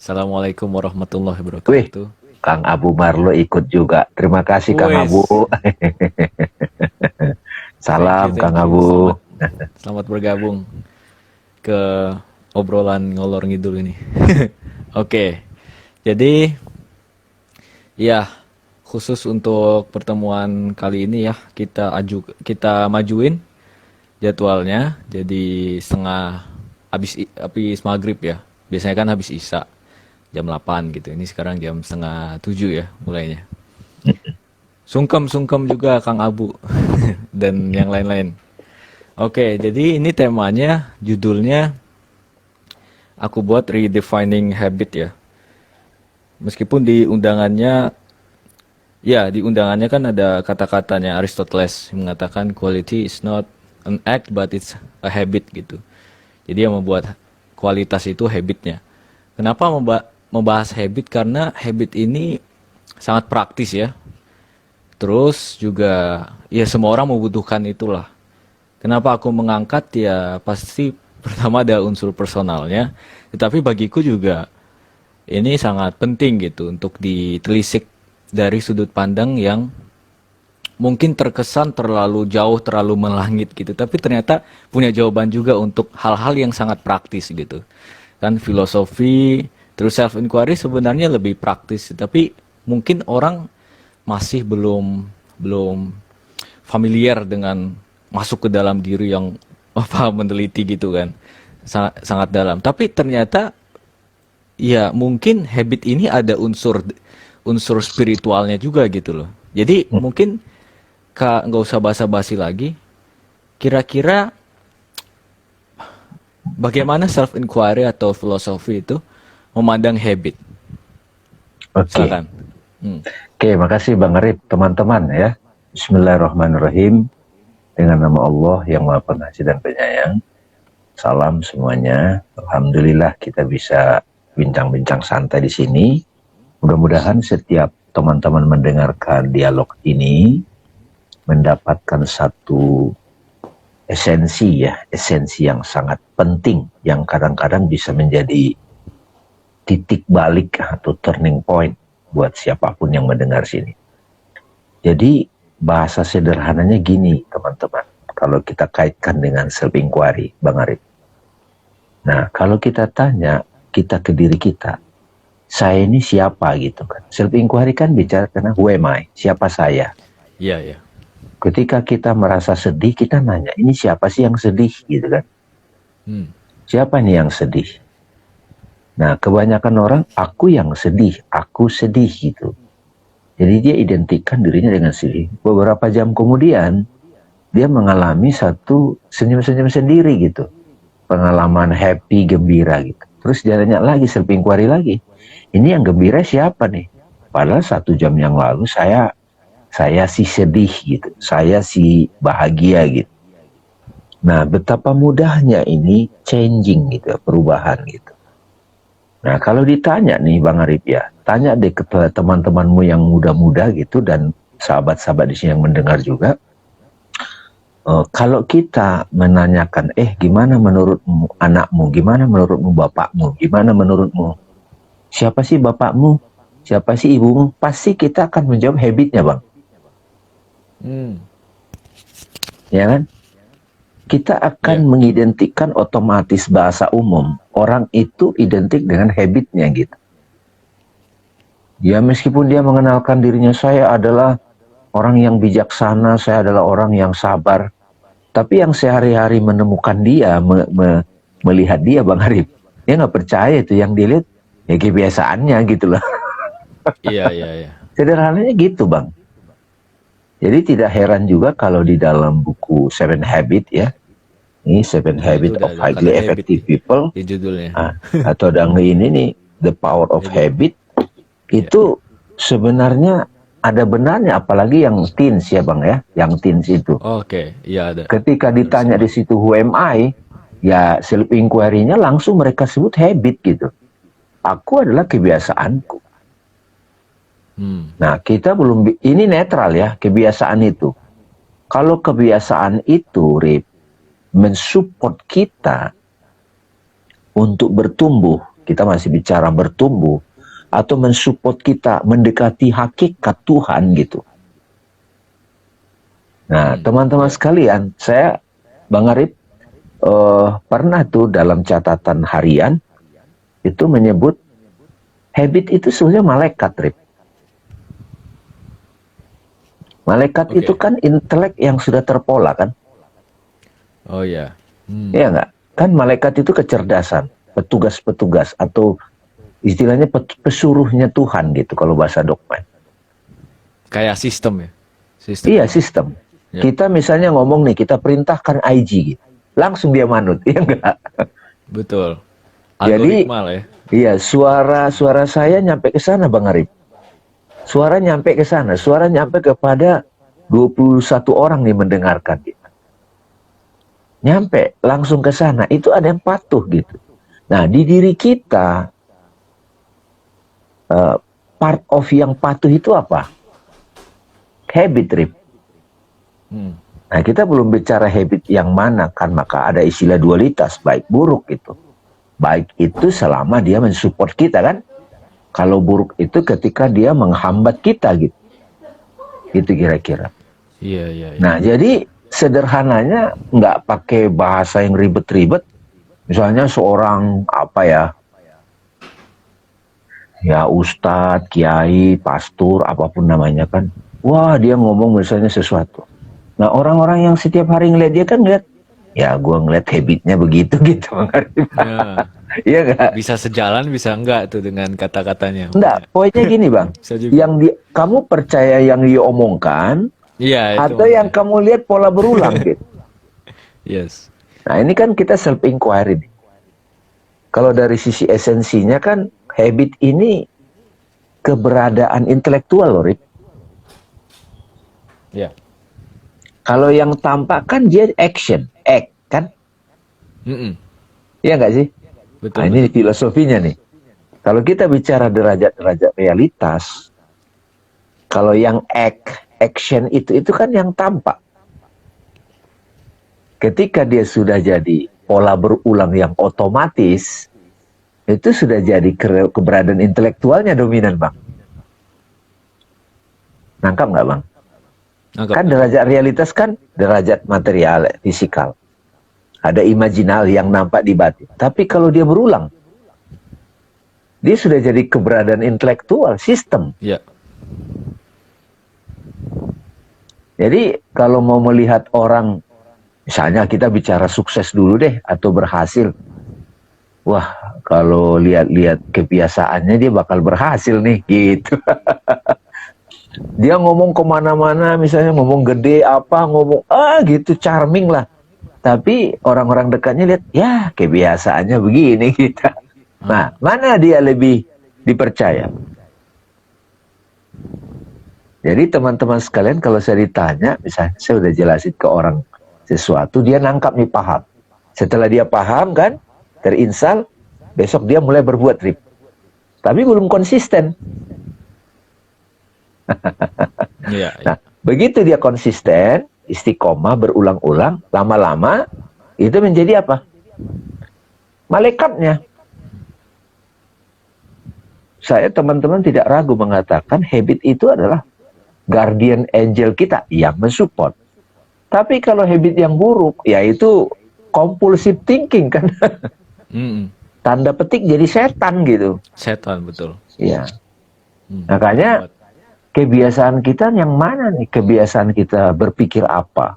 Assalamualaikum warahmatullahi Wih, wabarakatuh. Kang Abu Marlo ikut juga. Terima kasih Kang Abu. Wes, Salam Kang thank you. Abu. Selamat bergabung ke obrolan ngalor ngidul ini. Oke, jadi ya khusus untuk pertemuan kali ini ya kita majuin jadwalnya jadi setengah habis maghrib ya. Biasanya kan habis isya jam 8 gitu. Ini sekarang jam setengah 7 ya mulainya. Sungkem-sungkem juga Kang Abu dan yang lain-lain. Oke, jadi ini temanya, judulnya aku buat redefining habit ya. Meskipun di undangannya kan ada kata-katanya Aristoteles yang mengatakan quality is not an act but it's a habit gitu. Jadi yang membuat kualitas itu habitnya. Kenapa membahas habit? Karena habit ini sangat praktis ya. Terus juga ya semua orang membutuhkan itulah. Kenapa aku mengangkat ya pasti pertama ada unsur personalnya, tetapi bagiku juga ini sangat penting gitu untuk ditelisik dari sudut pandang yang mungkin terkesan terlalu jauh, terlalu melangit gitu, tapi ternyata punya jawaban juga untuk hal-hal yang sangat praktis gitu. Kan filosofi, terus self inquiry sebenarnya lebih praktis, tapi mungkin orang masih belum belum familiar dengan masuk ke dalam diri yang apa meneliti gitu kan, sangat sangat dalam, tapi ternyata ya mungkin habit ini ada unsur unsur spiritualnya juga gitu loh. Jadi mungkin kak nggak usah basa-basi lagi, kira-kira bagaimana self inquiry atau filosofi itu memandang habit. Oke, Silakan. Hmm. oke, makasih Bang Arif, teman-teman ya. Bismillahirrahmanirrahim. Dengan nama Allah yang Maha Pengasih dan Penyayang. Salam semuanya. Alhamdulillah kita bisa bincang-bincang santai di sini. Mudah-mudahan setiap teman-teman mendengarkan dialog ini mendapatkan satu esensi yang sangat penting yang kadang-kadang bisa menjadi titik balik atau turning point buat siapapun yang mendengar sini. Jadi bahasa sederhananya gini teman-teman, kalau kita kaitkan dengan self inquiry Bang Arif. Nah kalau kita tanya kita ke diri kita, saya ini siapa gitu kan. Self inquiry kan bicara tentang who am I, siapa saya. Iya ya. Ketika kita merasa sedih, kita nanya, ini siapa sih yang sedih gitu kan. Hmm. Siapa nih yang sedih? Nah, kebanyakan orang, aku yang sedih, aku sedih gitu. Jadi dia identikkan dirinya dengan sedih. Beberapa jam kemudian, dia mengalami satu senyum-senyum sendiri gitu. Pengalaman happy, gembira gitu. Terus dia nanya lagi, self inquiry lagi. Ini yang gembira siapa nih? Padahal 1 jam yang lalu saya si sedih gitu, saya si bahagia gitu. Nah, betapa mudahnya ini changing gitu, perubahan gitu. Nah, kalau ditanya nih Bang Arif ya, tanya deh ke teman-temanmu yang muda-muda gitu dan sahabat-sahabat di sini yang mendengar juga. Kalau kita menanyakan, gimana menurutmu anakmu, gimana menurutmu bapakmu, gimana menurutmu, siapa sih bapakmu, siapa sih ibumu, pasti kita akan menjawab habitnya Bang, Hmm. ya kan? Kita akan Ya. mengidentikan otomatis bahasa umum. Orang itu identik dengan habitnya gitu. Ya meskipun dia mengenalkan dirinya, saya adalah orang yang bijaksana, saya adalah orang yang sabar. Tapi yang sehari-hari menemukan dia, melihat dia Bang Arif, dia nggak percaya itu yang dilihat ya kebiasaannya gitu loh. Iya iya iya. Sederhananya gitu Bang. Jadi tidak heran juga kalau di dalam buku Seven Habit ya, ini Seven Nah, itu Habit udah of ada kata Highly habit Effective nih People, di judulnya. atau yang ini nih The Power of Habit. Habit, Ya. itu sebenarnya ada benarnya, apalagi yang teens ya Bang ya, yang teens itu. Oke, iya ada. Ketika ditanya di Semua. situ who am I, ya self inquiry-nya langsung mereka sebut habit gitu. Aku adalah kebiasaanku. Hmm. Nah, kita belum, ini netral ya, kebiasaan itu. Kalau kebiasaan itu, Rip, mensupport kita untuk bertumbuh, kita masih bicara bertumbuh atau mensupport kita mendekati hakikat Tuhan gitu. Nah, teman-teman sekalian, Bang Arif, pernah tuh dalam catatan harian itu menyebut habit itu sebenarnya malaikat, Rip. Malaikat Oke. itu kan intelek yang sudah terpola kan? Oh ya. Iya nggak? Kan malaikat itu kecerdasan, petugas-petugas atau istilahnya pesuruhnya Tuhan gitu kalau bahasa dogma. Kayak sistem ya. Sistem. Iya, sistem. Ya. Kita misalnya ngomong nih, kita perintahkan IG gitu. Langsung dia manut, iya nggak? Betul. Jadi, Algoritma lah ya. iya, suara saya nyampe ke sana, Bang Arif. Suara nyampe ke sana, suara nyampe kepada 21 orang nih mendengarkan gitu. Nyampe langsung ke sana, itu ada yang patuh gitu. Nah, di diri kita part of yang patuh itu apa? Habit, Rip. Nah, kita belum bicara habit yang mana kan, maka ada istilah dualitas, baik buruk gitu. Baik itu selama dia mensupport kita kan. Kalau buruk itu ketika dia menghambat kita gitu. Itu kira-kira. Iya, iya, iya. Nah, jadi sederhananya nggak pakai bahasa yang ribet-ribet. Misalnya seorang ya ustadz, kiai, pastor, apapun namanya kan. Wah, dia ngomong misalnya sesuatu. Nah, orang-orang yang setiap hari ngeliat dia kan ngeliat, ya gua ngeliat habitnya begitu gitu. Ya, Iya nggak? bisa sejalan, bisa enggak tuh dengan kata-katanya. Enggak, poinnya gini Bang. Bisa juga. Kamu percaya yang dia omongkan, Iya, itu atau yang maksudnya. kamu lihat pola berulang gitu. Yes. Nah, ini kan kita self inquiry nih. Kalau dari sisi esensinya kan habit ini keberadaan intelektual loh, Rip. Ya. Kalau yang tampak kan dia action, act kan? Iya nggak sih? Betul. Nah, ini filosofinya nih. Kalau kita bicara derajat-derajat realitas, kalau yang action itu kan yang tampak. Ketika dia sudah jadi pola berulang yang otomatis, itu sudah jadi keberadaan intelektualnya dominan, Bang. Nangkap nggak, Bang? Nangkap. Kan derajat realitas kan derajat material, fisikal. Ada imajinal yang nampak di batin. Tapi kalau dia berulang, dia sudah jadi keberadaan intelektual, sistem. Ya. Jadi kalau mau melihat orang, misalnya kita bicara sukses dulu deh, atau berhasil. Wah, kalau lihat-lihat kebiasaannya dia bakal berhasil nih, gitu. Dia ngomong kemana-mana, misalnya ngomong gede apa, ngomong, gitu, charming lah. Tapi orang-orang dekatnya lihat, ya kebiasaannya begini gitu. Nah, mana dia lebih dipercaya? Jadi teman-teman sekalian, kalau saya ditanya, misalnya saya udah jelasin ke orang sesuatu, dia nangkap nih, paham. Setelah dia paham kan, terinstal, besok dia mulai berbuat, Rip. Tapi belum konsisten. Iya. Nah, begitu dia konsisten, istiqomah, berulang-ulang, lama-lama, itu menjadi apa? Malaikatnya. Saya teman-teman tidak ragu mengatakan habit itu adalah guardian angel kita yang mensupport. Tapi kalau habit yang buruk, yaitu compulsive thinking kan. Tanda petik jadi setan gitu. Setan, betul. Iya. Makanya kebiasaan kita yang mana nih? Kebiasaan kita berpikir apa?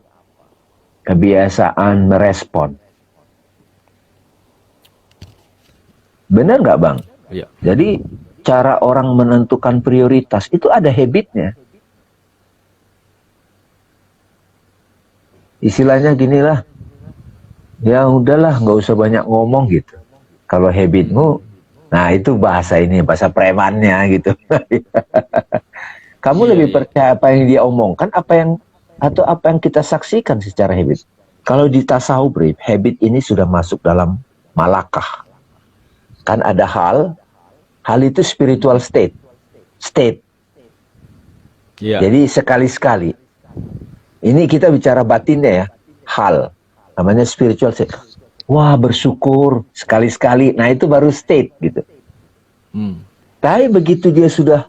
Kebiasaan merespon. Benar nggak, Bang? Iya. Jadi cara orang menentukan prioritas itu ada habitnya. Istilahnya ginilah, ya udahlah nggak usah banyak ngomong gitu. Kalau habitmu, nah itu bahasa ini, bahasa premannya gitu. Kamu lebih percaya apa yang dia omongkan, atau apa yang kita saksikan secara habit. Kalau di tasawuf, habit ini sudah masuk dalam malakah. Kan ada hal itu spiritual state. Iya. Jadi sekali-sekali. Ini kita bicara batinnya ya, hal. Namanya spiritual state. wah bersyukur sekali-sekali. Nah itu baru state gitu. Hmm. Tapi begitu dia sudah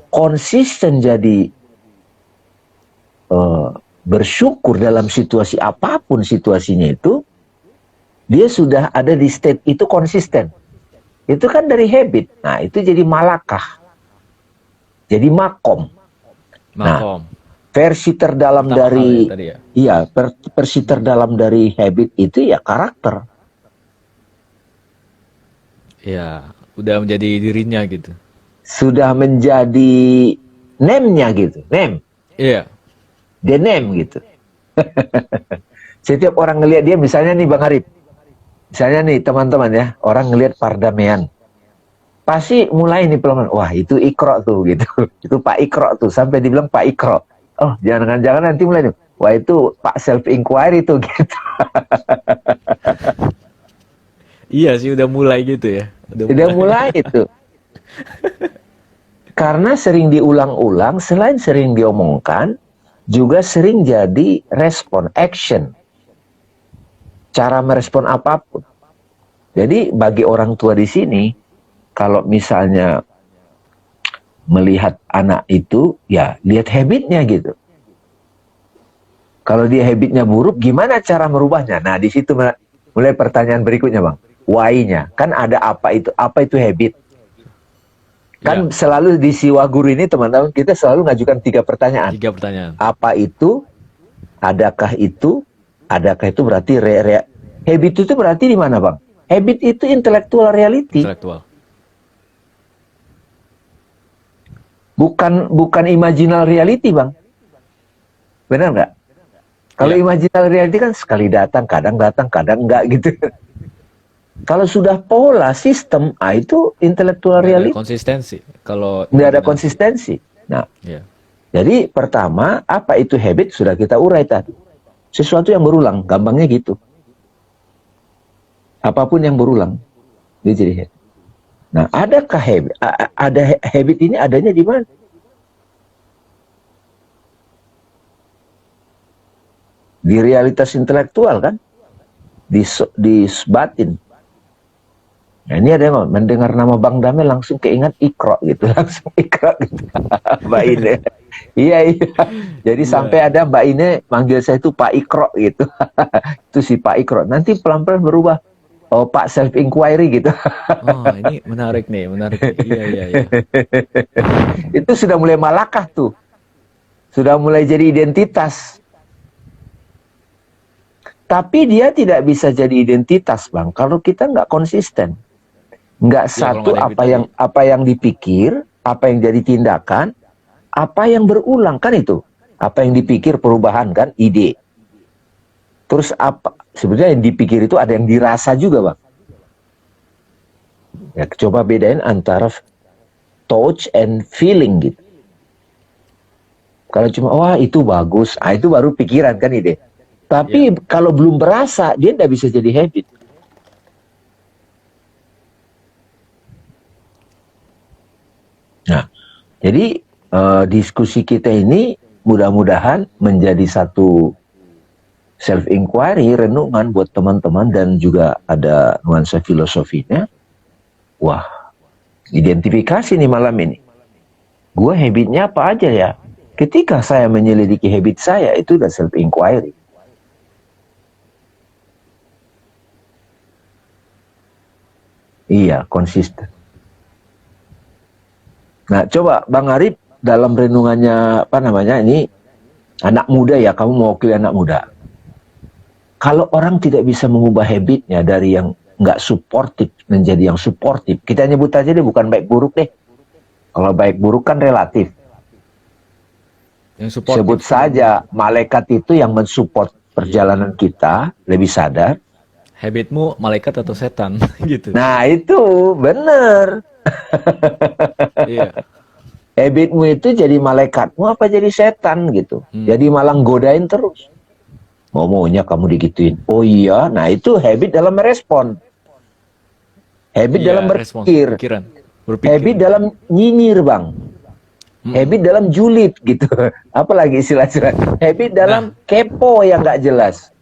konsisten jadi bersyukur dalam situasi apapun situasinya itu, dia sudah ada di state itu konsisten. Itu kan dari habit. Nah itu jadi malakah, jadi makom. Nah Makom. versi terdalam Pertama hal ya dari tadi ya. iya versi terdalam dari habit itu ya karakter. Ya, udah menjadi dirinya gitu. Sudah menjadi name-nya gitu, name, Iya. the name gitu. Setiap orang ngelihat dia, misalnya nih Bang Arif, misalnya nih teman-teman ya, orang ngelihat Pardamean, pasti mulai nih pelan, wah itu Ikro tuh gitu, itu Pak Ikro tuh, sampai dibilang Pak Ikro. Oh jangan-jangan nanti mulai nih, wah itu Pak Self Inquiry tuh gitu. Iya sih udah mulai gitu ya. Udah Udah mulai. mulai itu. Karena sering diulang-ulang, selain sering diomongkan, juga sering jadi respon, action. Cara merespon apapun. Jadi bagi orang tua di sini, kalau misalnya melihat anak itu, ya lihat habitnya gitu. Kalau dia habitnya buruk, gimana cara merubahnya? Nah di situ mulai pertanyaan berikutnya Bang. Why-nya. Kan ada apa itu habit? Kan Ya, selalu di Siwa Guru ini teman-teman, kita selalu ngajukan 3 pertanyaan. 3 pertanyaan. Apa itu? Adakah itu? Adakah itu berarti habit itu berarti di mana Bang? Habit itu intellectual reality. Intelektual. Bukan imaginal reality Bang. Benar nggak? Kalau Ya. imaginal reality kan sekali datang, kadang enggak gitu. Kalau sudah pola sistem, itu intellectual Nggak ada reality. konsistensi kalau Nggak ada imajinasi. konsistensi. Nah, Ya. jadi pertama, apa itu habit? Sudah kita urai tadi. Sesuatu yang berulang, gampangnya gitu. Apapun yang berulang, dia jadi habit. Nah, adakah habit? Ada habit ini adanya di mana? Di realitas intelektual kan? Di batin. Nah, ini ada yang mendengar nama Bang Damel langsung keingat Ikro gitu, langsung Ikro gitu. Mbak Ine. Iya iya. Jadi Iya. sampai ada Mbak Ine manggil saya itu Pak Ikro gitu. Itu si Pak Ikro. Nanti pelan-pelan berubah. Oh Pak Self Inquiry gitu. Oh, ini menarik nih, menarik nih. Iya, iya, iya. Itu sudah mulai malakah tuh. Sudah mulai jadi identitas. Tapi dia tidak bisa jadi identitas Bang kalau kita nggak konsisten. Nggak Ya, kalau satu nggak ada habit tadi. apa yang dipikir, apa yang jadi tindakan, apa yang berulang kan itu. Apa yang dipikir perubahan kan, ide. Terus apa sebenarnya yang dipikir itu ada yang dirasa juga Bang. Ya, coba bedain antara touch and feeling gitu. Kalau cuma wah itu bagus, itu baru pikiran kan ide. Tapi kalau belum berasa dia tidak bisa jadi habit. Nah, jadi diskusi kita ini mudah-mudahan menjadi satu self inquiry, renungan buat teman-teman dan juga ada nuansa filosofinya. Wah, identifikasi nih malam ini. Gue habitnya apa aja ya? Ketika saya menyelidiki habit saya, itu udah self inquiry. Iya, konsisten. Nah, coba Bang Arif dalam renungannya apa namanya ini anak muda ya, kamu mewakili anak muda. Kalau orang tidak bisa mengubah habitnya dari yang nggak suportif menjadi yang suportif, kita nyebut aja deh bukan baik buruk deh. Kalau baik buruk kan relatif. Yang support Sebut saja malaikat itu yang mensupport perjalanan kita lebih sadar. habitmu malaikat atau setan gitu. Nah itu bener. Iya. Habitmu itu jadi malaikatmu apa jadi setan gitu. Jadi malah godain terus. Maunya kamu digituin. Oh iya, nah itu habit dalam merespon. Habit Iya, dalam respons, berpikir. pikiran. Habit dalam nyinyir Bang. Habit dalam julid gitu. Apalagi istilah-istilah. Habit dalam kepo yang nggak jelas.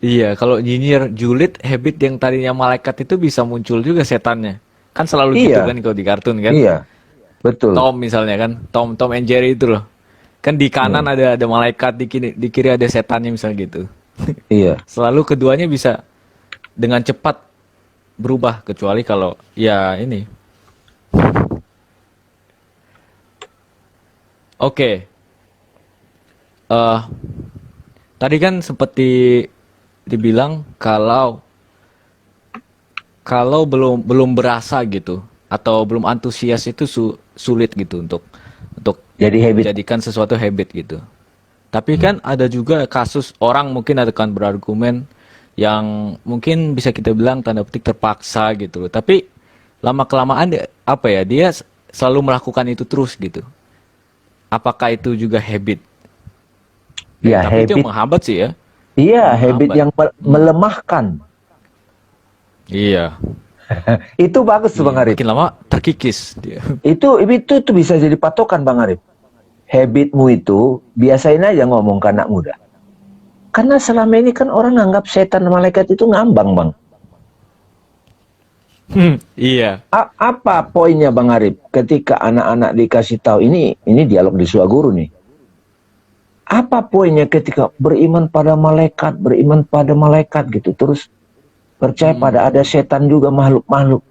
Iya, kalau nyinyir julid habit yang tadinya malaikat itu bisa muncul juga setannya. Kan selalu gitu kan Iya, kalau di kartun kan. iya, betul. Tom misalnya kan, Tom and Jerry itu loh. Kan di kanan Hmm, ada malaikat, di kiri ada setannya misalnya gitu. iya. Selalu keduanya bisa dengan cepat berubah kecuali kalau ya ini. Oke. eh Tadi kan seperti dibilang kalau kalau belum berasa gitu atau belum antusias itu sulit gitu untuk Jadi habit. menjadikan sesuatu habit gitu. Tapi Hmm. kan ada juga kasus orang mungkin akan berargumen yang mungkin bisa kita bilang tanda petik terpaksa gitu loh. Tapi lama kelamaan apa ya dia selalu melakukan itu terus gitu. Apakah itu juga habit? Ya, Tapi itu yang habit. menghambat sih ya, Iya, yang habit menghambat. yang Hmm. melemahkan. Iya, Itu bagus tuh iya. Bang Arif. Makin lama terkikis dia. Itu bisa jadi patokan Bang Arif. Habitmu itu biasain aja ngomong ke anak muda. Karena selama ini kan orang nganggap setan malaikat itu ngambang, Bang. Iya. Apa poinnya Bang Arif ketika anak-anak dikasih tahu ini dialog di Suaguru nih. Apa poinnya ketika beriman pada malaikat gitu, terus percaya Hmm. pada ada setan juga makhluk-makhluk.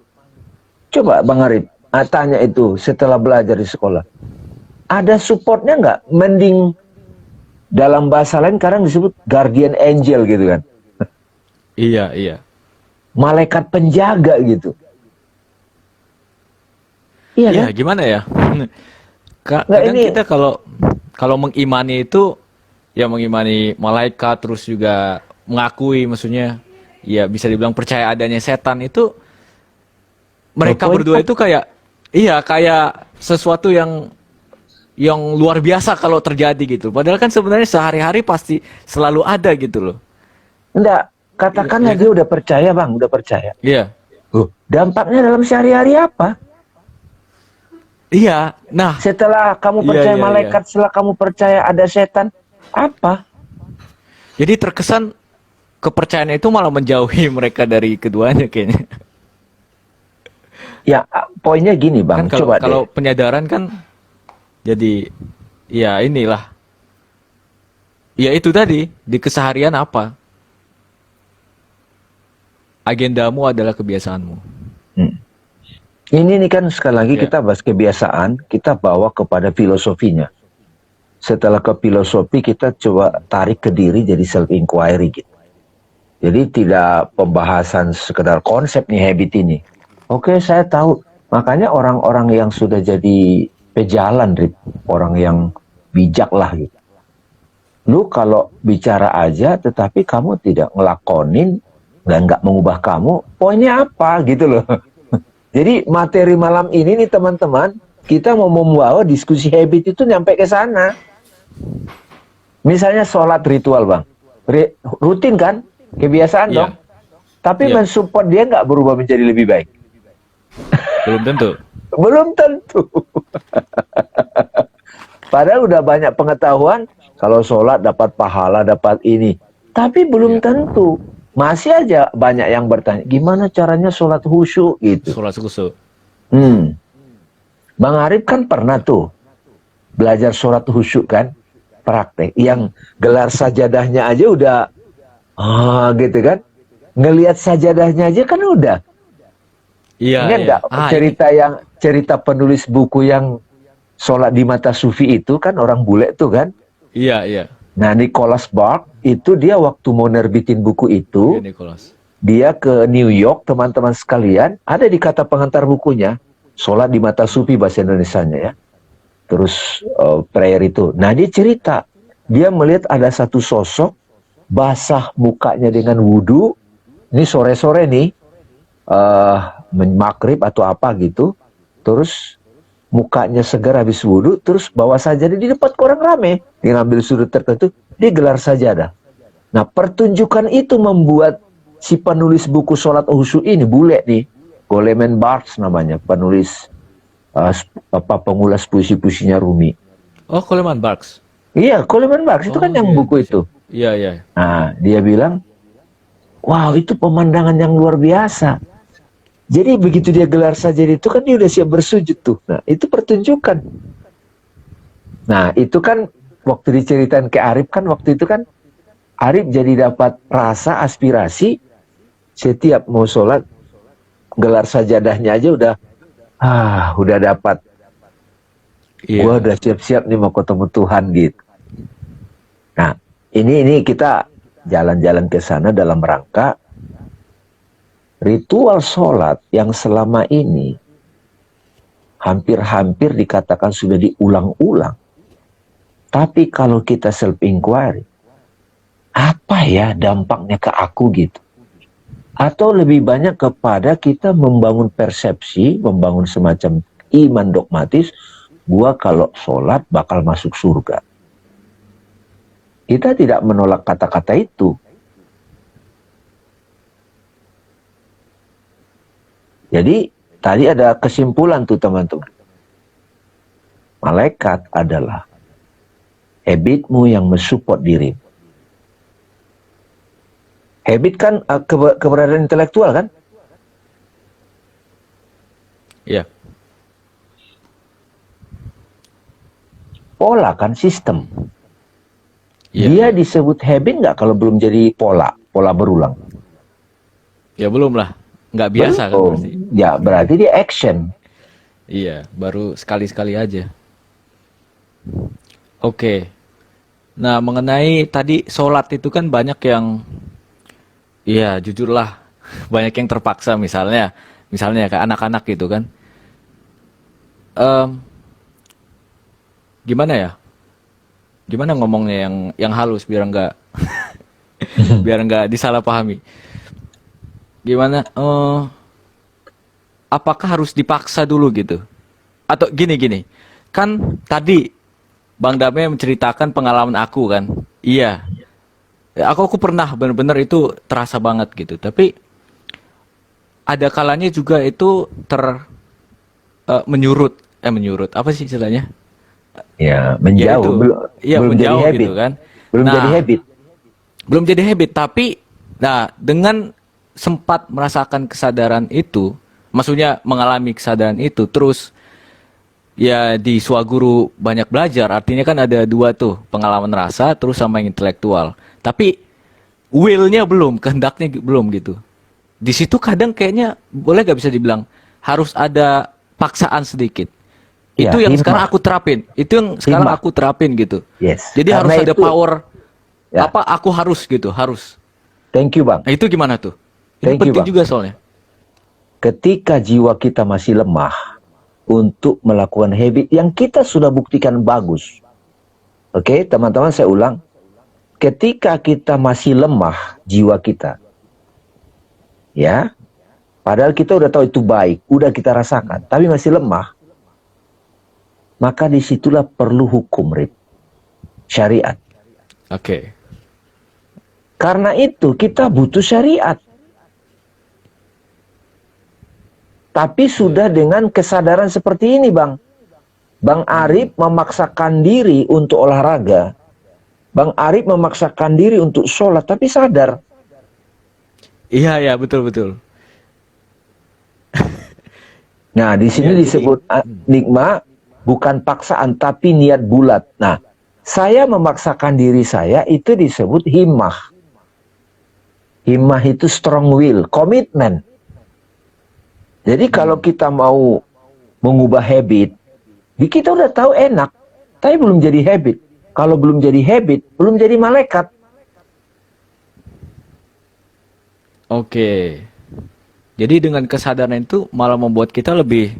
Coba Bang Arif, tanya itu setelah belajar di sekolah. Ada supportnya nggak? Mending dalam bahasa lain kadang disebut guardian angel gitu kan. Iya, iya. Malaikat penjaga gitu. Iya Iya, kan? gimana ya? Nggak Kadang ini, kita kalau kalau mengimani itu ya mengimani malaikat terus juga mengakui maksudnya ya bisa dibilang percaya adanya setan itu mereka poin berdua itu kayak iya kayak sesuatu yang luar biasa kalau terjadi gitu. Padahal kan sebenarnya sehari-hari pasti selalu ada gitu loh. enggak, Iya, katakanlah iya dia kan? udah percaya Bang, udah percaya. Iya. Dampaknya dalam sehari-hari apa? Iya. Nah, Setelah kamu iya percaya iya iya. malaikat, setelah kamu percaya ada setan, apa? Jadi terkesan kepercayaan itu malah menjauhi mereka dari keduanya kayaknya. Ya, poinnya gini Kan Bang, kalau coba kalau deh. penyadaran kan jadi ya inilah. Ya itu tadi di keseharian apa? Agendamu adalah kebiasaanmu. Hmm. Ini nih kan sekali lagi Ya. kita bahas kebiasaan, kita bawa kepada filosofinya. Setelah ke filosofi, kita coba tarik ke diri jadi self inquiry gitu. Jadi tidak pembahasan sekedar konsep nih habit ini. Oke, saya tahu. Makanya orang-orang yang sudah jadi pejalan, Rip, orang yang bijak lah gitu. Lu kalau bicara aja, tetapi kamu tidak ngelakonin dan nggak mengubah kamu, poinnya apa gitu loh. Jadi materi malam ini nih teman-teman, kita mau membawa diskusi habit itu nyampe ke sana. Misalnya sholat ritual bang, rutin kan, kebiasaan dong. Iya. Tapi Iya. mensupport dia nggak berubah menjadi lebih baik. Belum tentu. Belum tentu. Padahal udah banyak pengetahuan, kalau sholat dapat pahala, dapat ini. Tapi belum Iya. tentu. Masih aja banyak yang bertanya, gimana caranya sholat khusyuk gitu. Sholat khusyuk. Hmm. Bang Arif kan pernah tuh belajar sholat khusyuk kan, praktek. Yang gelar sajadahnya aja udah, gitu kan. Ngelihat sajadahnya aja kan udah. Iya, Ingat iya. nggak Ah, ini. cerita penulis buku yang sholat di mata sufi itu kan orang bule tuh kan. Iya, iya. Nah Nicholas Sparks itu dia waktu mau nerbitin buku Iya, itu, Nicholas. dia ke New York teman-teman sekalian, ada di kata pengantar bukunya, sholat di mata sufi bahasa Indonesianya ya. Terus prayer itu. Nah dia cerita, dia melihat ada satu sosok basah mukanya dengan wudhu, ini sore-sore nih, maghrib atau apa gitu, terus mukanya segar habis wudhu, terus bawa sajadah di depan orang rame, dia ngambil sudut tertentu, dia gelar sajadah. Nah pertunjukan itu membuat si penulis buku sholat khusyuk ini, bule nih, Goleman Barks namanya, penulis pengulas puisi-puisinya Rumi. Oh, Coleman Barks. Iya, Coleman Barks itu kan Oh, yang iya, buku bisa. itu. Iya, iya. Nah, dia bilang, Wow, itu pemandangan yang luar biasa. Jadi begitu dia gelar sajada itu kan dia udah siap bersujud tuh. Nah, itu pertunjukan. Nah, itu kan waktu diceritain ke Arif kan waktu itu kan Arif jadi dapat rasa aspirasi setiap mau sholat gelar sajadahnya aja udah dapat. Gua Iya. udah siap-siap nih mau ketemu Tuhan gitu. Nah, ini kita jalan-jalan ke sana dalam rangka ritual sholat yang selama ini hampir-hampir dikatakan sudah diulang-ulang. Tapi kalau kita self-inquiry, apa ya dampaknya ke aku gitu? Atau lebih banyak kepada kita membangun persepsi, membangun semacam iman dogmatis, gua kalau sholat bakal masuk surga. Kita tidak menolak kata-kata itu. Jadi tadi ada kesimpulan tuh teman-teman. Malaikat adalah habitmu yang mensupport diri. Habit kan keberadaan intelektual kan? Iya. Pola kan sistem. Iya. Dia Iya. disebut habit nggak kalau belum jadi pola berulang? Ya belum lah. Nggak biasa kan Belum. berarti. Ya berarti dia action. Iya, baru sekali-sekali aja. Oke. Nah, mengenai tadi sholat itu kan banyak yang, ya jujurlah, banyak yang terpaksa misalnya kayak anak-anak gitu kan. Em, Gimana ya? Gimana ngomongnya yang halus biar nggak biar nggak disalahpahami. Gimana? Apakah harus dipaksa dulu gitu? Atau gini, kan tadi Bang Dame menceritakan pengalaman aku kan. Iya, aku pernah bener-bener itu terasa banget gitu. Tapi ada kalanya juga itu menyurut apa sih istilahnya? Ya Ya menjauh. itu, Belum, iya belum jadi menjauh habit. gitu kan. Belum jadi Nah, habit. belum jadi habit, tapi nah dengan sempat merasakan kesadaran itu, maksudnya mengalami kesadaran itu, terus ya di Swaguru banyak belajar, artinya kan ada dua tuh, pengalaman rasa, terus sama yang intelektual. Tapi will-nya belum, kehendaknya belum gitu. Di situ kadang kayaknya boleh gak bisa dibilang harus ada paksaan sedikit. Ya, Itu yang sekarang himmah. aku terapin. Itu yang sekarang Himmah. aku terapin gitu. Yes. Jadi harus Karena ada itu, power ya, apa aku harus gitu, harus. thank you Bang. Nah, itu gimana tuh? Ini Thank you penting Bang. juga soalnya. Ketika jiwa kita masih lemah untuk melakukan habit yang kita sudah buktikan bagus. Oke, teman-teman saya ulang. Ketika kita masih lemah jiwa kita, ya, padahal kita udah tahu itu baik, udah kita rasakan, tapi masih lemah, maka disitulah perlu hukum, Rip. Syariat. Oke. Karena itu kita butuh syariat. Tapi sudah dengan kesadaran seperti ini, Bang. Bang Arif memaksakan diri untuk olahraga. Bang Arif memaksakan diri untuk sholat, tapi sadar. Iya, ya, betul, betul. Nah, di sini Iya, jadi disebut nikmat bukan paksaan, tapi niat bulat. Nah, saya memaksakan diri saya itu disebut himmah. Himmah itu strong will, komitmen. Jadi kalau kita mau mengubah habit, kita udah tahu enak, tapi belum jadi habit. Kalau belum jadi habit, belum jadi malaikat. oke. Jadi dengan kesadaran itu malah membuat kita lebih,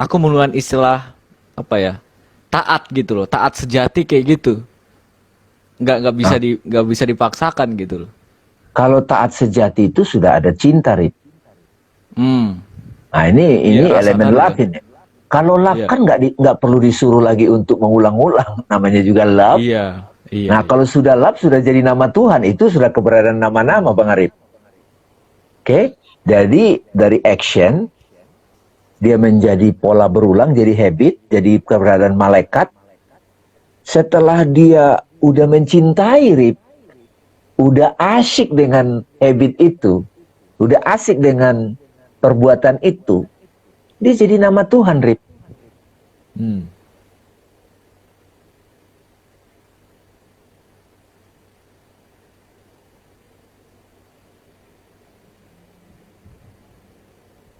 aku menggunakan istilah apa ya? Taat gitu loh, taat sejati kayak gitu. Nah, Nggak bisa dipaksakan gitu loh. kalau taat sejati itu sudah ada cinta, Rip. Hmm. Nah, Iya, ini rasa elemen tadi love kan. ini. Kalau love Iya. kan nggak perlu disuruh lagi untuk mengulang-ulang. Namanya juga love. Iya, iya, Nah, iya. kalau sudah love, sudah jadi nama Tuhan. Itu sudah keberadaan nama-nama, Bang Arif. Oke? Jadi, dari action, dia menjadi pola berulang, jadi habit, jadi keberadaan malaikat. Setelah dia udah mencintai, Rip, udah asyik dengan habit itu, udah asik dengan perbuatan itu, dia jadi nama Tuhan, Rip. Hmm.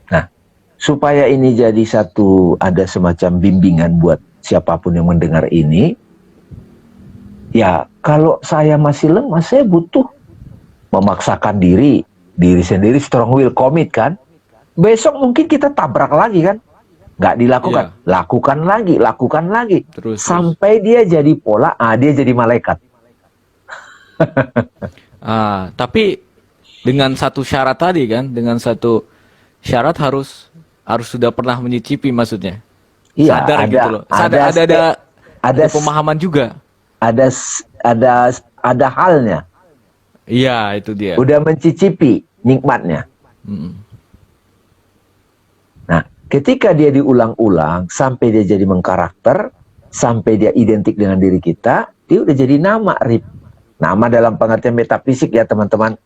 Nah, supaya ini jadi satu, ada semacam bimbingan buat siapapun yang mendengar ini, ya kalau saya masih lemah, saya butuh memaksakan diri sendiri, strong will, commit kan. Besok mungkin kita tabrak lagi kan, nggak dilakukan, Iya. lakukan lagi, Terus. sampai dia jadi pola, dia jadi malaikat. Tapi dengan satu syarat tadi kan, dengan satu syarat harus sudah pernah menyicipi maksudnya. Iya, Sadar gitu loh. Ada pemahaman juga. Ada halnya. Iya, itu dia. Udah mencicipi nikmatnya. Mm. Nah, ketika dia diulang-ulang sampai dia jadi mengkarakter, sampai dia identik dengan diri kita, dia udah jadi nama, Rip. Nama dalam pengertian metafisik ya, teman-teman.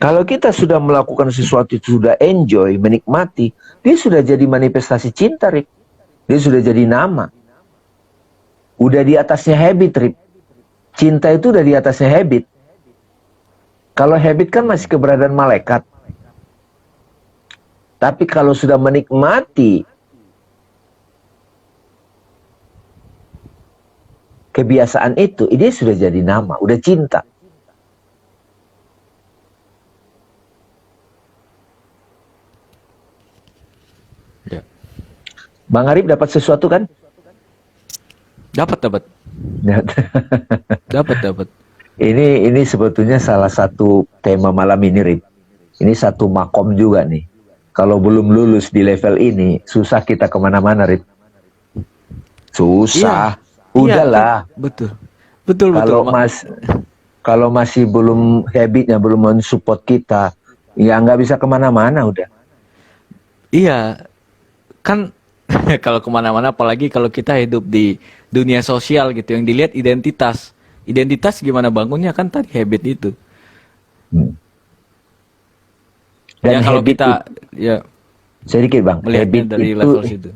Kalau kita sudah melakukan sesuatu, sudah enjoy, menikmati, dia sudah jadi manifestasi cinta, Rip. Dia sudah jadi nama. Udah di atasnya habit, Rip. Cinta itu udah di atasnya habit. Kalau habit kan masih keberadaan malaikat. Tapi kalau sudah menikmati kebiasaan itu, dia sudah jadi nama, udah cinta. Ya. Bang Arif dapat sesuatu kan? Dapat. Dapat. Ini sebetulnya salah satu tema malam ini, Rip. Ini satu makom juga nih. Kalau belum lulus di level ini, susah kita kemana-mana, Rip. Susah. Iya. Udahlah. Iya, betul. Kalau masih belum habitnya, belum mensupport kita, ya nggak bisa kemana-mana udah. Iya, kan kalau kemana-mana, apalagi kalau kita hidup di dunia sosial gitu, yang dilihat identitas. Identitas gimana bangunnya kan tadi habit itu. Dan Ya kalau habit kita ya sedikit Bang, melihatnya dari level situ.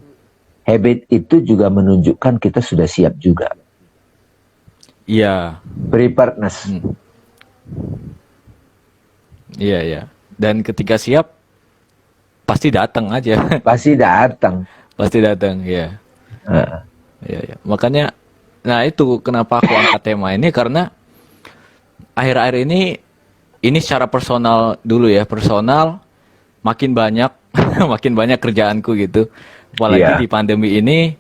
Habit itu juga menunjukkan kita sudah siap juga. Iya. Preparedness. Iya. Dan ketika siap pasti datang aja. Pasti datang. Pasti datang, ya. Iya. Makanya, nah itu kenapa aku angkat tema ini, karena akhir-akhir ini secara personal dulu ya, personal makin banyak makin banyak kerjaanku gitu. Apalagi di pandemi ini,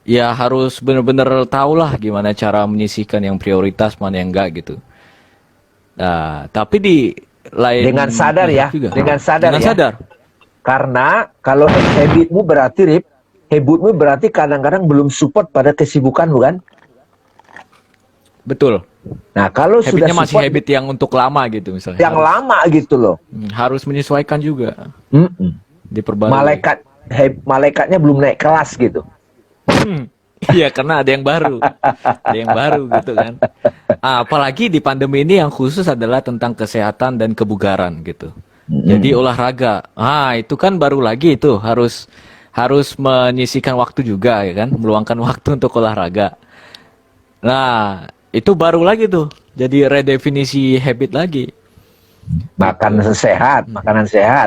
ya harus bener-bener tahu lah gimana cara menyisihkan yang prioritas, mana yang enggak gitu. Nah, tapi di lain dengan sadar ya, juga. dengan sadar. Karena kalau habitmu berarti, Rip, habitmu berarti kadang-kadang belum support pada kesibukanmu kan? Betul. Nah, kalau habitnya sudah masih habit yang untuk lama gitu misalnya. Yang lama gitu loh. Harus menyesuaikan juga. Diperbarui. Malaikatnya belum naik kelas gitu. Iya, karena ada yang baru. Ada yang baru gitu kan. Apalagi di pandemi ini yang khusus adalah tentang kesehatan dan kebugaran gitu. Jadi olahraga. Itu kan baru lagi itu harus menyisihkan waktu juga ya kan, meluangkan waktu untuk olahraga. Nah, itu baru lagi tuh. Jadi redefinisi habit lagi. Makanan sehat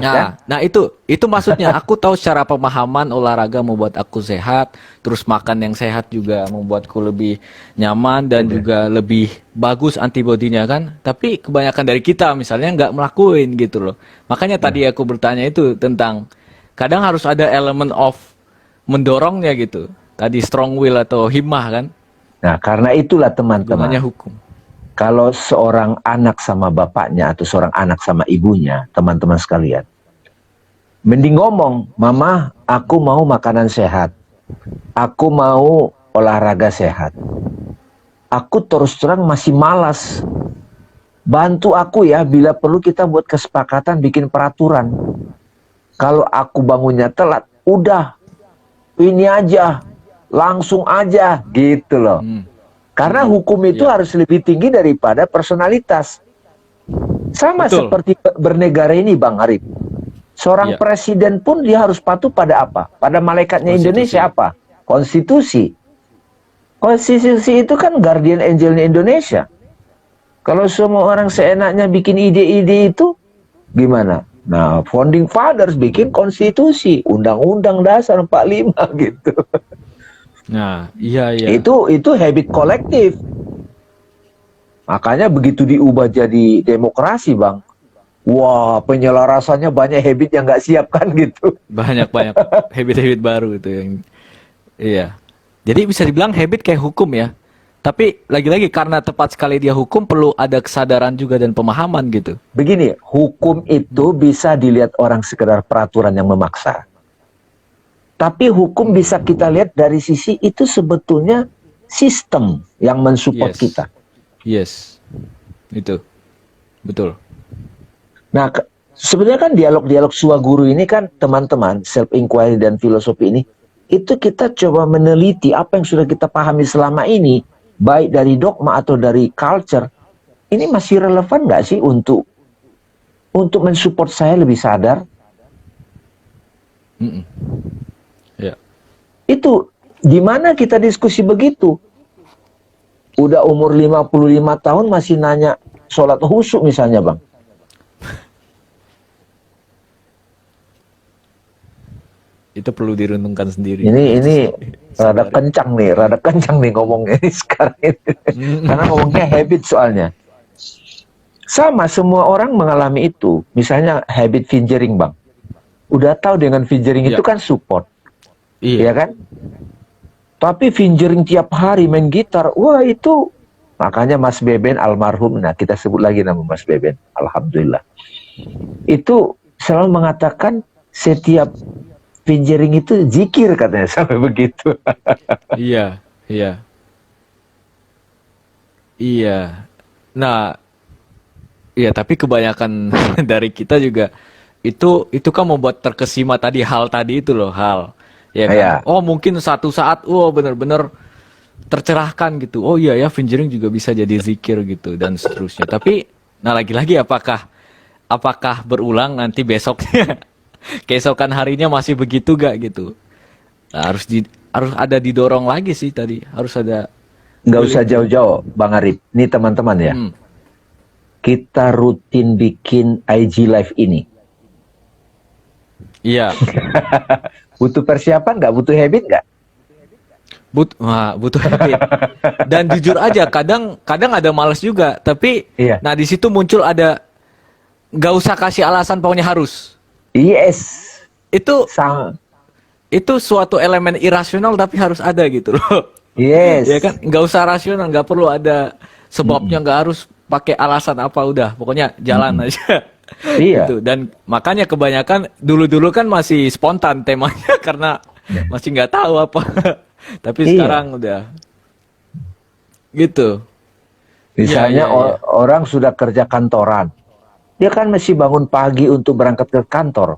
kan? Nah itu maksudnya aku tahu secara pemahaman olahraga membuat aku sehat, terus makan yang sehat juga membuatku lebih nyaman dan juga lebih bagus antibodinya kan. Tapi kebanyakan dari kita misalnya nggak melakuin gitu loh. Makanya tadi aku bertanya itu tentang kadang harus ada elemen of mendorongnya gitu. Tadi strong will atau himmah kan. Nah, karena itulah teman-teman. Namanya hukum. Kalau seorang anak sama bapaknya atau seorang anak sama ibunya, teman-teman sekalian, mending ngomong, "Mama, aku mau makanan sehat. Aku mau olahraga sehat. Aku terus terang masih malas. Bantu aku ya, bila perlu kita buat kesepakatan bikin peraturan. Kalau aku bangunnya telat, udah ini aja, langsung aja," gitu loh. Karena hukum itu Iya. harus lebih tinggi daripada personalitas. Sama Betul. seperti bernegara ini, Bang Arif. Seorang Iya. presiden pun dia harus patuh pada apa? Pada malaikatnya Konstitusi. Indonesia apa? Konstitusi. Konstitusi itu kan guardian angelnya Indonesia. Kalau semua orang seenaknya bikin ide-ide itu, gimana? Nah, founding fathers bikin konstitusi, undang-undang dasar 45 gitu. Nah, iya iya. Itu habit kolektif. Makanya begitu diubah jadi demokrasi, Bang. Wah, penyelarasannya banyak habit yang nggak siap kan gitu. Banyak-banyak habit-habit baru itu yang iya. Jadi bisa dibilang habit kayak hukum ya. Tapi lagi-lagi karena tepat sekali dia hukum perlu ada kesadaran juga dan pemahaman gitu. Begini, hukum itu bisa dilihat orang sekedar peraturan yang memaksa. Tapi hukum bisa kita lihat dari sisi itu sebetulnya sistem yang mensupport Yes. kita. Yes. Itu. Betul. Nah, sebenarnya kan dialog-dialog swaguru ini kan teman-teman, self-inquiry dan filosofi ini, itu kita coba meneliti apa yang sudah kita pahami selama ini, baik dari dogma atau dari culture, ini masih relevan nggak sih untuk mensupport saya lebih sadar? Mm-mm. Ya. Itu di mana kita diskusi begitu? Udah umur 55 tahun masih nanya sholat khusyuk misalnya, Bang. Itu perlu direnungkan sendiri. Ini rada Sadari. kencang nih ngomongnya ini sekarang ini. Mm-mm. Karena ngomongnya habit soalnya. Sama semua orang mengalami itu. Misalnya habit fingering, Bang. Udah tahu dengan fingering Ya. itu kan support, Iya. ya kan? Tapi fingering tiap hari main gitar, wah itu makanya Mas Beben almarhum. Nah, kita sebut lagi nama Mas Beben. Alhamdulillah. Itu selalu mengatakan setiap fingering itu zikir katanya sampai begitu. Iya. Iya. Iya. Nah, iya tapi kebanyakan dari kita juga itu kan membuat terkesima tadi hal tadi itu loh hal ya kan. Ya, Oh mungkin satu saat bener-bener tercerahkan gitu. Oh iya ya fingering juga bisa jadi zikir gitu dan seterusnya. Tapi nah lagi-lagi apakah berulang nanti besoknya keesokan harinya masih begitu gak gitu. Nah, harus ada didorong lagi sih tadi. Harus ada nggak usah willing to. jauh-jauh, Bang Arif. Ini teman-teman ya. Hmm, Kita rutin bikin IG Live ini. iya. Butuh persiapan nggak? Butuh habit nggak? Butuh habit. Dan jujur aja, kadang ada males juga. Tapi, Iya. nah di situ muncul ada nggak usah kasih alasan pokoknya harus. Yes. Itu Sang. itu suatu elemen irasional tapi harus ada gitu loh. Yes. Ya kan, nggak usah rasional, nggak perlu ada sebabnya, nggak harus pakai alasan apa udah, pokoknya jalan aja. Iya. Gitu. Dan makanya kebanyakan dulu-dulu kan masih spontan temanya karena masih nggak tahu apa. Tapi Iya. sekarang udah gitu. Misalnya Iya, iya. orang sudah kerja kantoran. Dia kan mesti bangun pagi untuk berangkat ke kantor.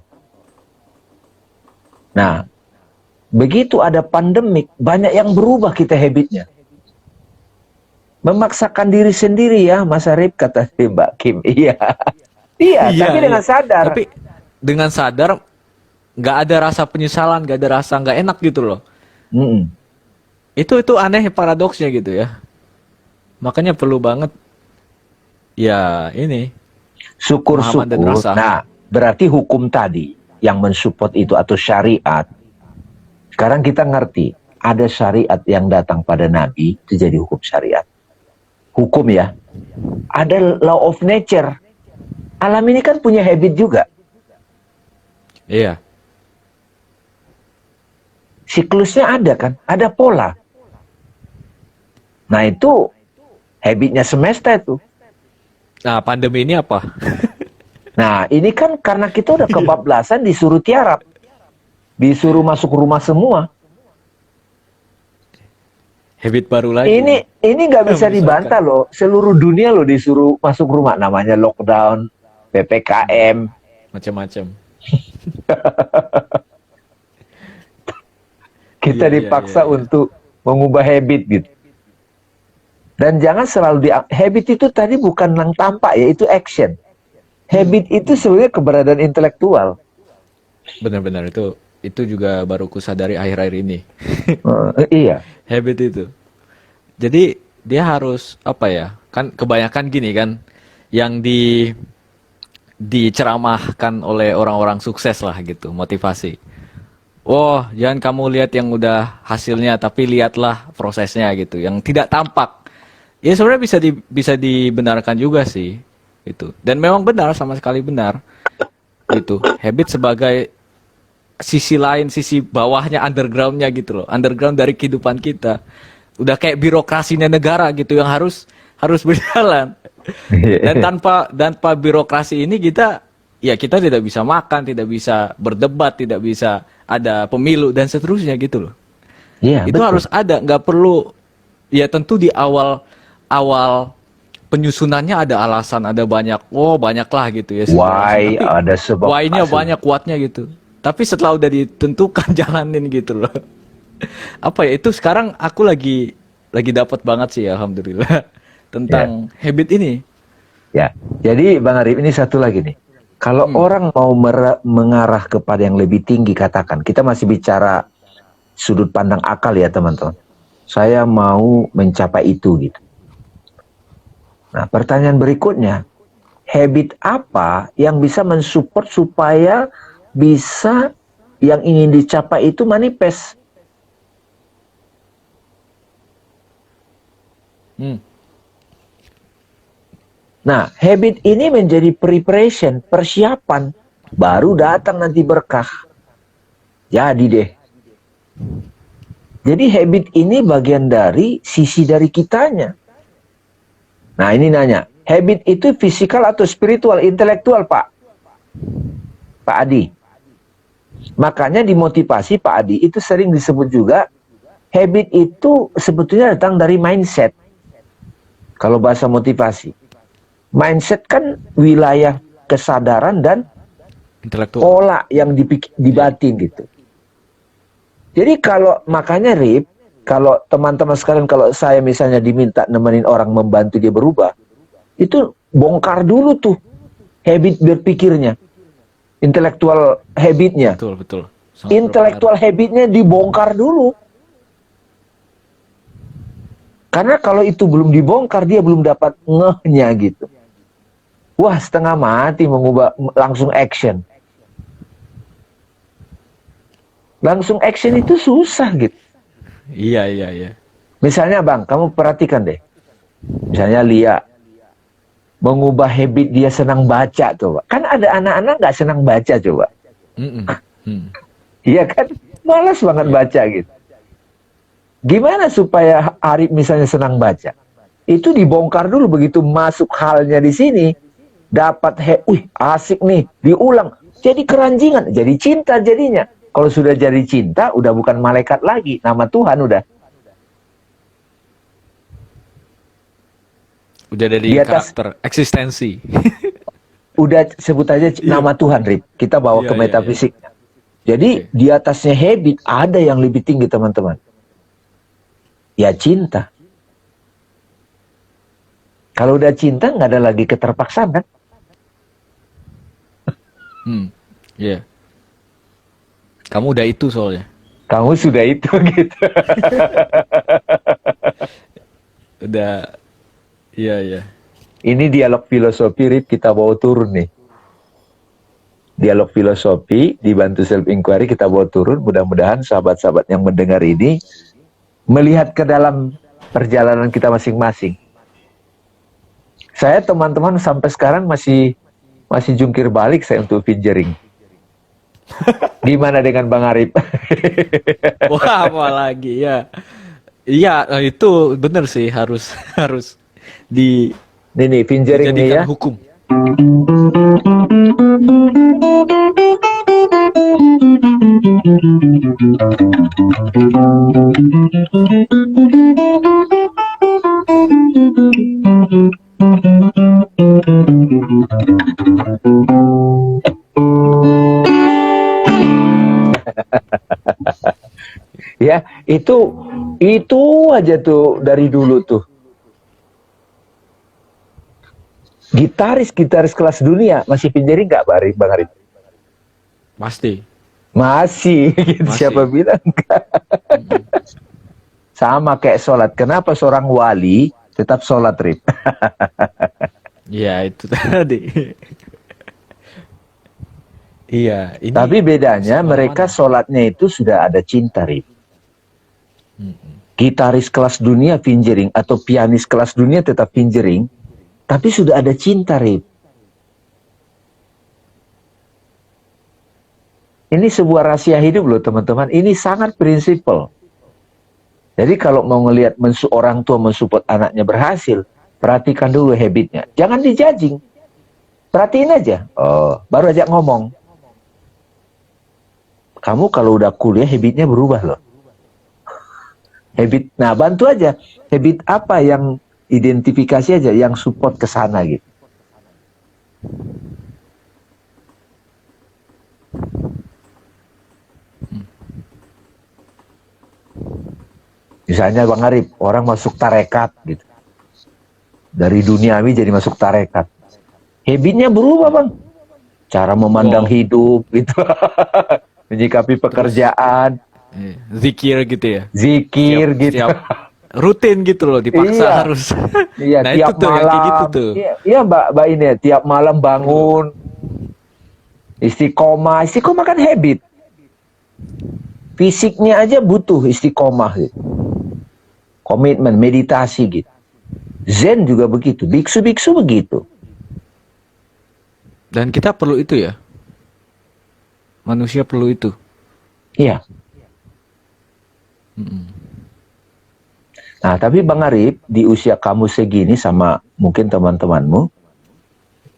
Nah, begitu ada pandemik, banyak yang berubah kita habitnya. Memaksakan diri sendiri ya, Mas Arif, kata si Mbak Kim. Iya. Iya, Iya, tapi iya. dengan sadar. Tapi dengan sadar nggak ada rasa penyesalan, nggak ada rasa nggak enak gitu loh. Mm-mm. Itu aneh paradoksnya gitu ya. Makanya perlu banget ya ini pemahaman dan Syukur-syukur. rasa. Nah, berarti hukum tadi yang mensupport itu atau syariat. Sekarang kita ngerti, ada syariat yang datang pada Nabi, itu jadi hukum syariat. Hukum ya. Ada law of nature. Alam ini kan punya habit juga. Iya. Siklusnya ada kan, ada pola. Nah itu habitnya semesta itu. Nah, pandemi ini apa? Nah ini kan karena kita udah kebablasan disuruh tiarap. Disuruh masuk rumah semua. Habit baru lagi. Ini nggak bisa Misalkan. dibantah loh. Seluruh dunia loh disuruh masuk rumah. Namanya lockdown, PPKM. Macam-macam. Kita Iya, iya, dipaksa iya, iya. untuk mengubah habit gitu. Dan jangan selalu habit itu tadi bukan yang tampak ya, itu action. Habit itu sebenarnya keberadaan intelektual. Benar-benar itu juga baru ku sadari akhir-akhir ini. Iya. Habit itu. Jadi dia harus apa ya? Kan kebanyakan gini kan yang diceramahkan oleh orang-orang sukses lah gitu, motivasi. Oh, jangan kamu lihat yang udah hasilnya, tapi lihatlah prosesnya gitu, yang tidak tampak. Ya sebenarnya bisa dibenarkan juga sih itu. Dan memang benar, sama sekali benar. Gitu. Habit sebagai sisi lain, sisi bawahnya, undergroundnya gitu loh. Underground dari kehidupan kita. Udah kayak birokrasinya negara gitu yang harus berjalan. Dan tanpa birokrasi ini kita tidak bisa makan, tidak bisa berdebat, tidak bisa ada pemilu dan seterusnya gitu loh. Iya, Itu betul. harus ada, nggak perlu ya tentu di awal penyusunannya ada alasan, ada banyaklah gitu ya. Why, Tapi ada sebab why-nya asal. banyak, kuatnya gitu. Tapi setelah udah ditentukan jalanin gitu loh. Apa ya, itu sekarang aku lagi dapat banget sih alhamdulillah tentang habit ini. Ya, jadi Bang Arif ini satu lagi nih. Kalau orang mau mengarah kepada yang lebih tinggi, katakan, kita masih bicara sudut pandang akal ya teman-teman. Saya mau mencapai itu gitu. Nah, pertanyaan berikutnya, habit apa yang bisa mensupport supaya bisa yang ingin dicapai itu manifest? Nah, habit ini menjadi preparation, persiapan. Baru datang nanti berkah. Jadi deh. Jadi habit ini bagian dari sisi dari kitanya. Nah, ini nanya, habit itu fisikal atau spiritual, intelektual, Pak? Pak Adi. Makanya dimotivasi Pak Adi itu sering disebut juga, habit itu sebetulnya datang dari mindset. Kalau bahasa motivasi. Mindset kan wilayah kesadaran dan Intelektual. pola yang dibatin gitu. Jadi kalau makanya Rip, kalau teman-teman sekalian, kalau saya misalnya diminta nemenin orang membantu dia berubah, itu bongkar dulu tuh habit berpikirnya, intelektual habitnya. Betul. Sangat Intelektual habitnya dibongkar dulu. Karena kalau itu belum dibongkar, dia belum dapat ngehnya gitu. Wah, setengah mati mengubah langsung action. Langsung action itu susah gitu. Iya. Misalnya Bang, kamu perhatikan deh. Misalnya Lia mengubah habit dia senang baca coba. Kan ada anak-anak nggak senang baca coba. Iya kan? Malas banget baca gitu. Gimana supaya Arif misalnya senang baca? Itu dibongkar dulu, begitu masuk halnya di sini. Dapat, asik nih, diulang. Jadi keranjingan, jadi cinta jadinya. Kalau sudah jadi cinta, udah bukan malaikat lagi. Nama Tuhan udah. Udah dari Di atas, karakter, eksistensi. udah sebut aja nama Tuhan, Rip. Kita bawa ke metafisik. Jadi di atasnya habit, ada yang lebih tinggi teman-teman. Ya cinta. Kalau udah cinta, nggak ada lagi keterpaksaan kan? Iya. Kamu udah itu soalnya. Kamu sudah itu gitu. Udah, iya. Ini dialog filosofi, Rip, kita bawa turun nih. Dialog filosofi, dibantu self-inquiry, kita bawa turun. Mudah-mudahan sahabat-sahabat yang mendengar ini melihat ke dalam perjalanan kita masing-masing. Saya teman-teman sampai sekarang masih jungkir balik saya untuk fingering. Gimana dengan Bang Arif? Wah, apa lagi ya? Iya, itu bener sih, harus Nih fingering nih ya. dijadikan hukum. Ya, itu aja tuh dari dulu tuh. Gitaris kelas dunia masih pinjering nggak, Bang Arif? Pasti. Masih. Gitu. Masih. Siapa bilang enggak? Sama kayak sholat. Kenapa seorang wali tetap sholat, Rip? Ya itu tadi. Iya, ini Tapi bedanya bisa mereka kemana-mana. sholatnya itu sudah ada cinta, Rip. Mm-mm. Gitaris kelas dunia pinjering atau pianis kelas dunia tetap pinjering, tapi sudah ada cinta, Rip. Ini sebuah rahasia hidup loh, teman-teman. Ini sangat prinsipal. Jadi kalau mau ngelihat orang tua mensupport anaknya berhasil, perhatikan dulu habitnya. Jangan dijudging. Perhatiin aja. Oh, baru ajak ngomong. Kamu kalau udah kuliah habitnya berubah loh. Habit. Nah, bantu aja. Habit apa yang identifikasi aja yang support ke sana gitu. Misalnya Bang Arif, orang masuk tarekat gitu. Dari duniawi jadi masuk tarekat. Habitnya berubah, Bang. Cara memandang Wow. hidup gitu. Menyikapi Terus pekerjaan, zikir gitu ya. Setiap zikir gitu. setiap rutin gitu loh, dipaksa Iya, harus. iya Nah, itu tiap tuh yang kayak gitu malam. tuh. Iya, iya Mbak ini ya, tiap malam Tuh. bangun, istiqomah. Istiqomah kan habit. Fisiknya aja butuh istiqomah gitu. Komitmen, meditasi gitu. Zen juga begitu, biksu-biksu begitu. Dan kita perlu itu ya. Manusia perlu itu. Iya. Mm-mm. Nah, tapi Bang Arif, di usia kamu segini sama mungkin teman-temanmu,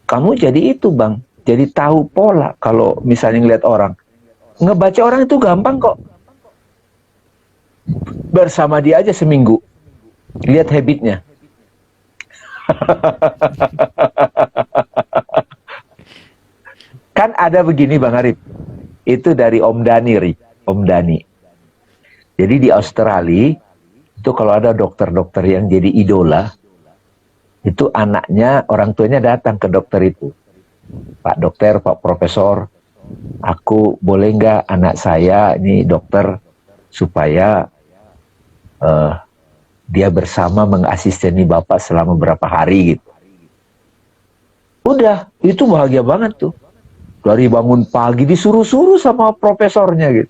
kamu jadi itu Bang. Jadi tahu pola kalau misalnya ngeliat orang. Ngebaca orang itu gampang kok. Bersama dia aja seminggu. Lihat habitnya. Kan ada begini Bang Arif. Itu dari Om Dani, Rip. Om Dani. Jadi di Australia, itu kalau ada dokter-dokter yang jadi idola, itu anaknya, orang tuanya datang ke dokter itu. Pak dokter, Pak profesor, aku boleh nggak anak saya ini dokter supaya dia bersama mengasisteni bapak selama beberapa hari gitu. Udah, itu bahagia banget tuh. Dari bangun pagi disuruh-suruh sama profesornya gitu.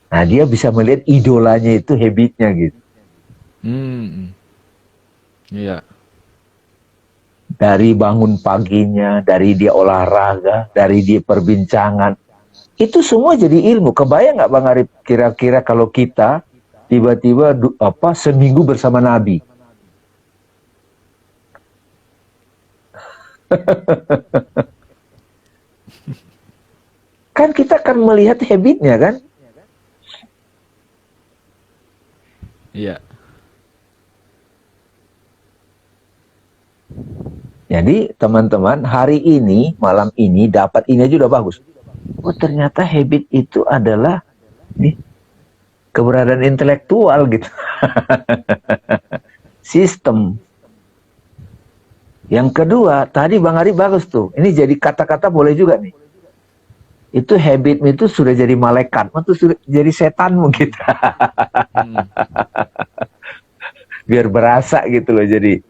Nah dia bisa melihat idolanya itu habitnya gitu. Hmm. Iya. Dari bangun paginya, dari dia olahraga, dari dia perbincangan. Itu semua jadi ilmu. Kebayang nggak Bang Arif kira-kira kalau kita tiba-tiba seminggu bersama Nabi. Kan kita akan melihat habitnya kan. Iya. Jadi teman-teman hari ini, malam ini dapat ini aja udah bagus. Oh ternyata habit itu adalah nih, keberadaan intelektual gitu. Sistem. Yang kedua, tadi Bang Ari bagus tuh. Ini jadi kata-kata boleh juga nih. Itu habit itu sudah jadi malaikat, itu sudah jadi setanmu gitu. Hmm. Biar berasa gitu loh. Jadi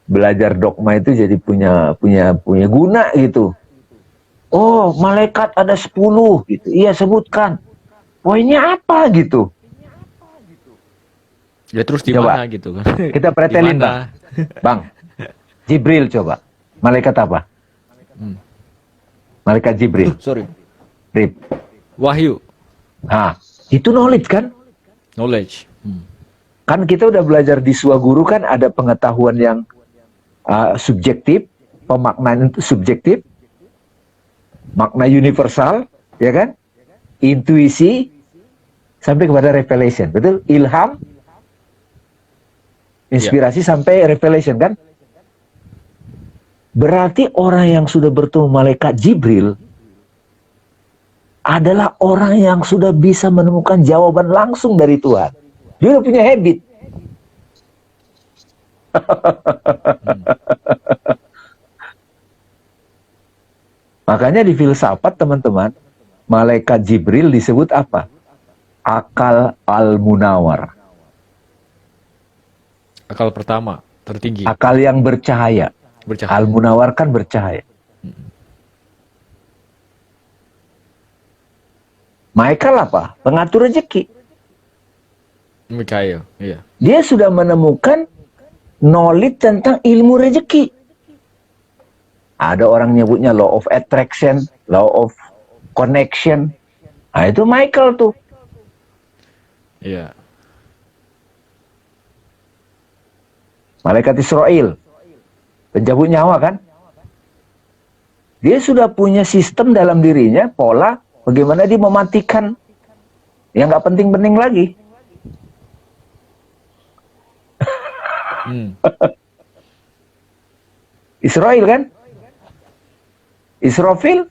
belajar dogma itu jadi punya guna gitu. Oh, malaikat ada 10 gitu. Iya, sebutkan. Poinnya apa gitu? Ya terus di Coba mana gitu kan? kita Di pretelin, Bang. mana? Bang, Jibril coba. Malaikat apa? Hmm. Malaikat Jibril. Sorry. Rip. Wahyu, Nah, itu knowledge kan? knowledge. Hmm. Kan kita udah belajar di Swaguru kan ada pengetahuan yang subjektif, pemaknaan itu subjektif, makna universal, ya kan? Intuisi, sampai kepada revelation, betul? Ilham, Ya. inspirasi sampai revelation kan? Berarti orang yang sudah bertemu malaikat Jibril adalah orang yang sudah bisa menemukan jawaban langsung dari Tuhan. Dia udah punya habit. Makanya di filsafat teman-teman, malaikat Jibril disebut apa? Akal al-munawar. Akal pertama tertinggi, Akal yang bercahaya. bercahaya. Al-munawar kan bercahaya. Michael apa? Pengatur rezeki. Mikael, iya. Dia sudah menemukan knowledge tentang ilmu rezeki. Ada orang nyebutnya law of attraction, law of connection. Nah, itu Michael tuh. Iya. Malaikat Israel. Pencabut nyawa kan? Dia sudah punya sistem dalam dirinya, pola, bagaimana dia mematikan yang nggak penting-penting lagi. Israel kan? Israfil,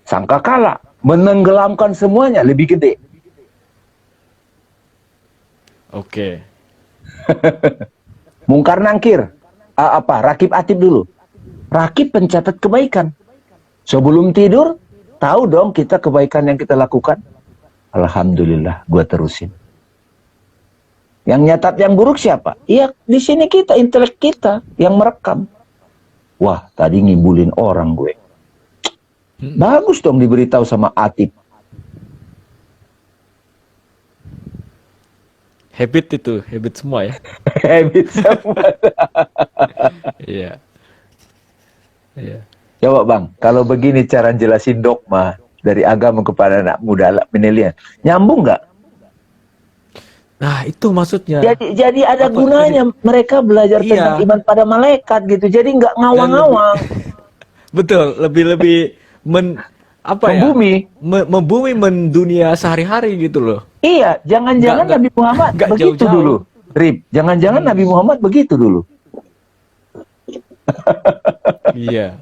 sangkakala, menenggelamkan semuanya, lebih gede. Oke. Mungkar nangkir, rakib atib dulu. Rakib pencatat kebaikan. Sebelum tidur, tahu dong kita kebaikan yang kita lakukan. Alhamdulillah, gua terusin. Yang nyatat yang buruk siapa? Iya, di sini kita, intelek kita yang merekam. Wah, tadi ngibulin orang gue. Bagus dong diberitahu sama Atib. Habit itu, habit semua ya. Habit semua. Iya. Iya. Coba Bang, kalau begini cara jelasin dogma dari agama kepada anak muda, anak milenial, nyambung nggak? Nah, itu maksudnya. Jadi ada gunanya mereka belajar tentang iman pada malaikat gitu. Jadi nggak ngawang-ngawang. Betul, lebih membumi. Membumi mendunia sehari-hari gitu loh. Iya, jangan-jangan Nabi Muhammad begitu jauh-jauh dulu. Rip, jangan-jangan Nabi Muhammad begitu dulu. Iya.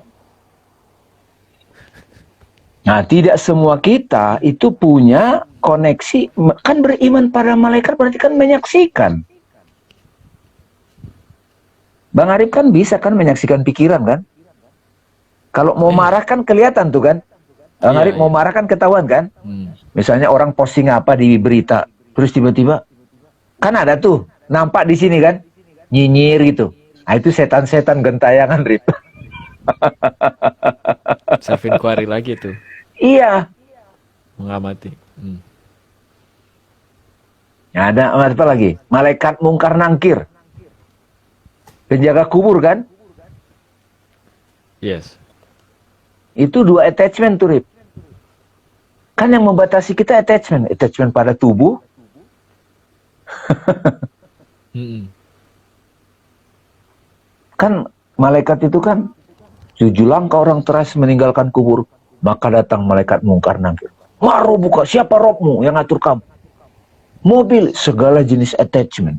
Nah, tidak semua kita itu punya koneksi. Kan beriman pada malaikat berarti kan menyaksikan. Bang Arif kan bisa kan menyaksikan pikiran kan? Kalau mau marah kan kelihatan tuh kan? Bang Arif mau marah kan ketahuan kan? Misalnya orang posting apa di berita, terus tiba-tiba kan ada tuh nampak di sini kan, nyinyir gitu. Nah itu setan-setan gentayangan Rip. Self inquiry lagi tuh. Iya. Mengamati. Nah, ada apa lagi? Malaikat mungkar nangkir. Penjaga kubur kan? Yes. Itu dua attachment tuh Rip. Kan yang membatasi kita attachment. Attachment pada tubuh. Kan malaikat itu kan 7 langkah orang teras meninggalkan kubur. Maka datang malaikat mungkar nangkir. Maro buka, siapa robmu yang ngatur kamu? Mobil, segala jenis attachment.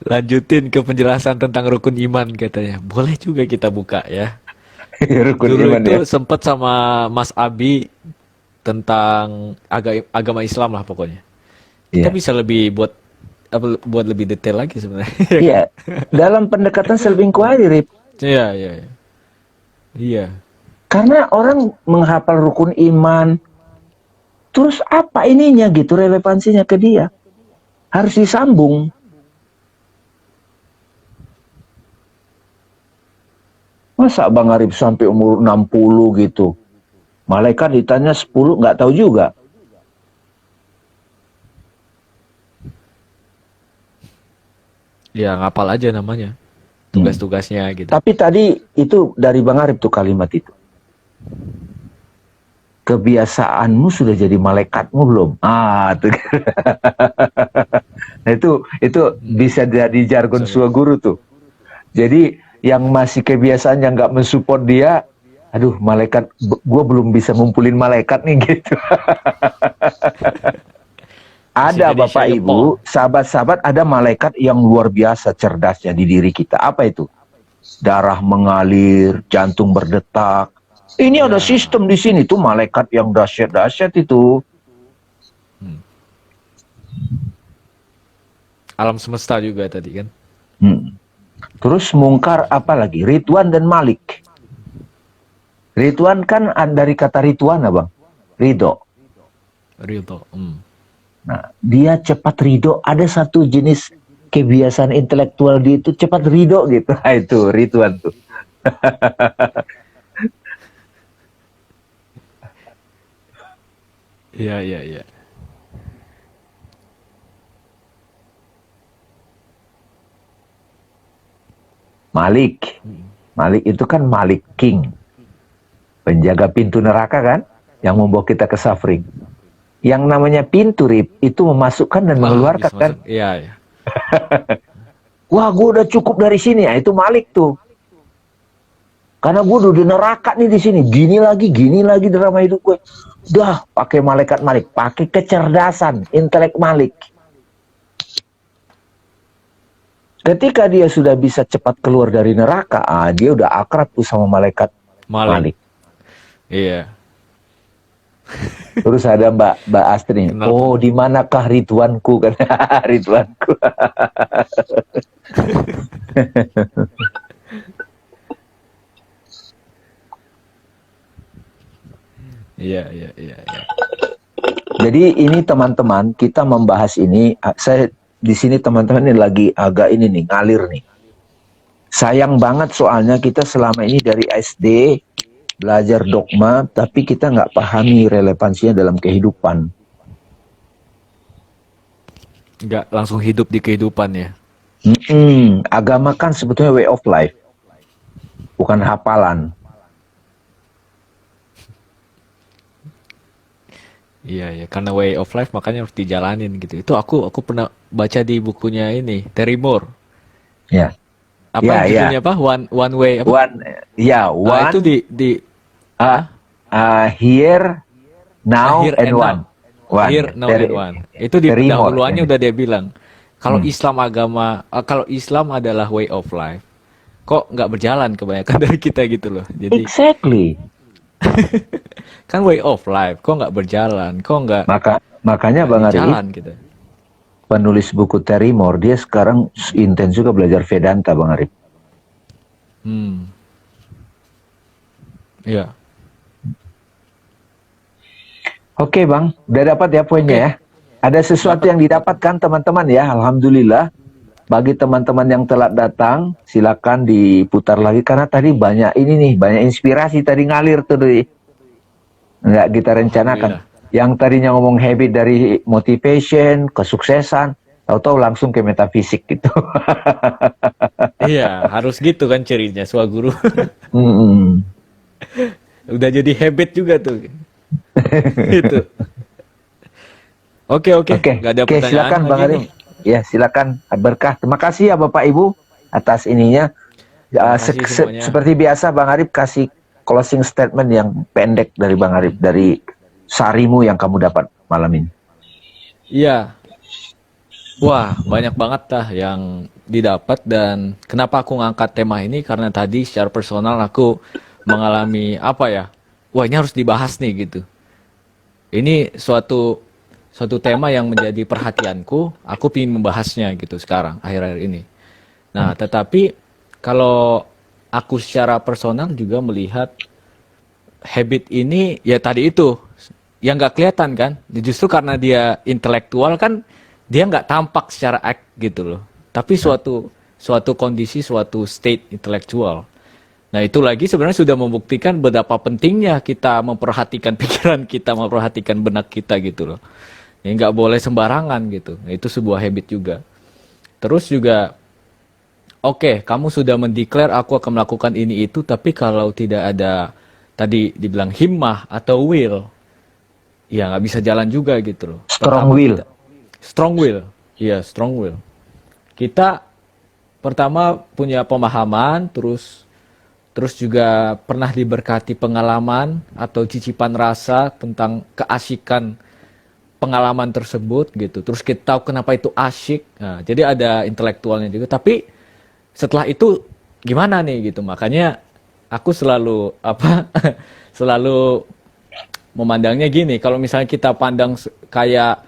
Lanjutin ke penjelasan tentang rukun iman katanya. Boleh juga kita buka ya. Rukun Dulu iman itu ya. sempat sama Mas Abi tentang agama Islam lah pokoknya. Kita bisa lebih buat lebih detail lagi sebenarnya. Iya. Dalam pendekatan self inquiry, Rip. Iya, iya. Iya. Karena orang menghafal rukun iman, terus apa ininya gitu, relevansinya ke dia? Harus disambung. Masa Bang Arif sampai umur 60 gitu? Malaikat ditanya 10, nggak tahu juga. Ya, ngapal aja namanya. Tugas-tugasnya gitu. Tapi tadi itu dari Bang Arif tuh kalimat itu. Kebiasaanmu sudah jadi malaikatmu belum? Tuh. Nah, itu bisa jadi jargon suaguru tuh. Jadi yang masih kebiasaan yang nggak mensupport dia, aduh malaikat, gue belum bisa ngumpulin malaikat nih gitu. Ada Bapak Ibu, sahabat-sahabat, ada malaikat yang luar biasa cerdasnya di diri kita. Apa itu? Darah mengalir, jantung berdetak. Ini ada sistem di sini tuh malaikat yang dahsyat-dahsyat itu. Alam semesta juga tadi kan. Terus Mungkar apa lagi? Ridwan dan Malik. Ridwan kan dari kata Ridwan, Bang. Ridho. Ridho. Nah, dia cepat ridho. Ada satu jenis kebiasaan intelektual dia itu cepat ridho gitu. Nah, itu Ridwan tuh. Iya, iya, iya. Malik. Malik itu kan Malik King. Penjaga pintu neraka kan? Yang membawa kita ke suffering. Yang namanya pintu, Rip, itu memasukkan dan mengeluarkan Bisa kan? masuk. Iya, iya. Wah, gue udah cukup dari sini. Ya, itu Malik tuh. Karena gue udah di neraka nih di sini. Gini lagi drama hidup gue. Udah, pakai malaikat Malik. Pakai kecerdasan, intelek Malik. Ketika dia sudah bisa cepat keluar dari neraka, dia udah akrab tuh sama malaikat Malik. Malik. Iya. Terus ada Mbak Astri. Kenapa? Oh, di manakah Ridwanku kan? Ridwanku. Iya, iya, iya, iya. Jadi ini teman-teman, kita membahas ini. Saya di sini teman-teman ini lagi agak ini nih ngalir nih. Sayang banget soalnya kita selama ini dari SD belajar dogma, tapi kita nggak pahami relevansinya dalam kehidupan. Nggak langsung hidup di kehidupan ya. Agama kan sebetulnya way of life, bukan hafalan. Iya, iya. Karena way of life makanya harus dijalanin gitu. Itu aku pernah baca di bukunya ini, Terry Moore. Ya, Apa ya, judulnya apa? One way apa? Itu one. di Here, now, Here and and one. Now. Here, now, and one. Itu di Terry Moore, pendahuluannya ya. udah dia bilang, kalau kalau Islam adalah way of life, kok nggak berjalan kebanyakan dari kita gitu loh. Jadi Exactly. kan way of life, kok nggak berjalan, kok nggak Makanya nggak Bang di Ari, jalan gitu. penulis buku Terry Moore, dia sekarang intens juga belajar Vedanta, Bang Ari. Iya. Oke Bang, udah dapat ya poinnya ya. Ada sesuatu yang didapatkan teman-teman ya, Alhamdulillah. Bagi teman-teman yang telat datang, silakan diputar lagi karena tadi banyak ini nih, banyak inspirasi tadi ngalir tuh dari nggak kita rencanakan. Yang tadinya ngomong habit dari motivation, kesuksesan, tahu-tahu langsung ke metafisik gitu. Iya, harus gitu kan cirinya swaguru. Mm-mm. Udah jadi habit juga tuh. Itu. Oke, nggak ada pertanyaan silakan Bang lagi Ari. nih. Ya, silakan berkah. Terima kasih ya Bapak Ibu atas ininya. Terima kasih semuanya. Seperti biasa Bang Arif kasih closing statement yang pendek dari Bang Arif, dari sarimu yang kamu dapat malam ini. Iya. Wah, banyak banget yang didapat, dan kenapa aku ngangkat tema ini karena tadi secara personal aku mengalami wah ini harus dibahas nih gitu. Ini suatu tema yang menjadi perhatianku, aku ingin membahasnya gitu sekarang, akhir-akhir ini. Nah, tetapi kalau aku secara personal juga melihat habit ini, ya tadi itu, yang nggak kelihatan kan, justru karena dia intelektual kan, dia nggak tampak secara act gitu loh. Tapi suatu kondisi, suatu state intelektual. Nah itu lagi sebenarnya sudah membuktikan betapa pentingnya kita memperhatikan pikiran kita, memperhatikan benak kita gitu loh. Ya nggak boleh sembarangan gitu. Nah, itu sebuah habit juga. Terus juga, oke, kamu sudah mendeklar aku akan melakukan ini itu, tapi kalau tidak ada tadi dibilang himmah atau will, ya nggak bisa jalan juga gitu loh. Strong will. Strong will, iya strong will. Kita pertama punya pemahaman, terus juga pernah diberkati pengalaman atau cicipan rasa tentang keasikan pengalaman tersebut gitu. Terus kita tahu kenapa itu asyik. Nah, jadi ada intelektualnya juga. Tapi setelah itu gimana nih gitu. Makanya aku selalu selalu memandangnya gini. Kalau misalnya kita pandang kayak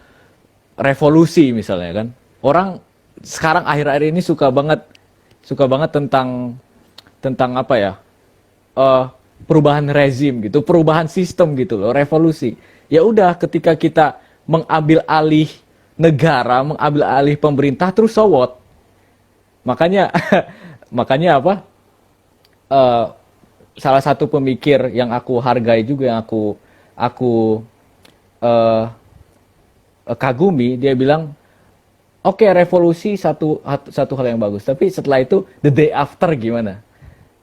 revolusi misalnya kan. Orang sekarang akhir-akhir ini suka banget suka banget tentang apa ya? eh, Perubahan rezim gitu, perubahan sistem gitu loh, revolusi. Ya udah, ketika kita mengambil alih negara, mengambil alih pemerintah, terus so what? Makanya makanya apa? eh, Salah satu pemikir yang aku hargai juga, yang aku eh, kagumi, dia bilang, oke, revolusi satu hal yang bagus, tapi setelah itu the day after gimana?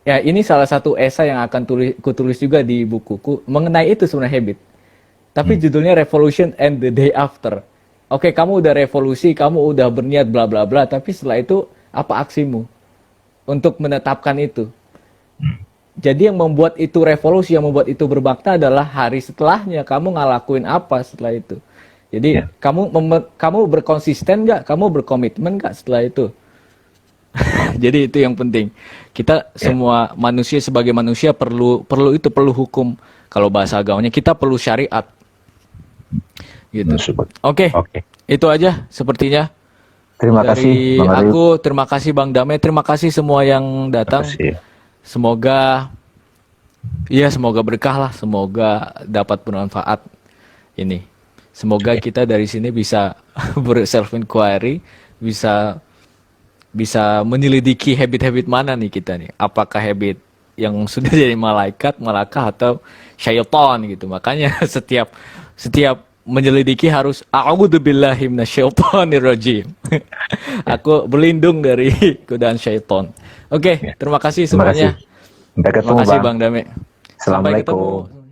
Ya, ini salah satu esai yang akan kutulis juga di bukuku mengenai itu sebenarnya, habit. Tapi judulnya Revolution and the Day After. Oke, kamu udah revolusi, kamu udah berniat bla bla bla, tapi setelah itu apa aksimu untuk menetapkan itu? Jadi yang membuat itu revolusi, yang membuat itu bermakna adalah hari setelahnya kamu ngelakuin apa setelah itu. Jadi Ya. kamu berkonsisten nggak? Kamu berkomitmen nggak setelah itu? Jadi itu yang penting. Kita semua manusia, sebagai manusia perlu hukum. Kalau bahasa agamanya kita perlu syariat. Gitu. Oke. Oke. Itu aja sepertinya. Terima kasih, Bang Arif. Aku, terima kasih Bang Dame, terima kasih semua yang datang. Terima kasih. Semoga semoga berkah lah, semoga dapat bermanfaat ini. Semoga kita dari sini bisa self inquiry, bisa menyelidiki habit-habit mana nih kita nih. Apakah habit yang sudah jadi malaikat, malakah, atau syaitan gitu. Makanya setiap menyelidiki harus a'udzubillahi minasyaitonirrajim. Aku berlindung dari godaan syaitan. Oke, terima kasih Terima semuanya. kasih. Sampai Terima ketemu, kasih Bang. Bang Dame. Sampai Assalamualaikum. ketemu.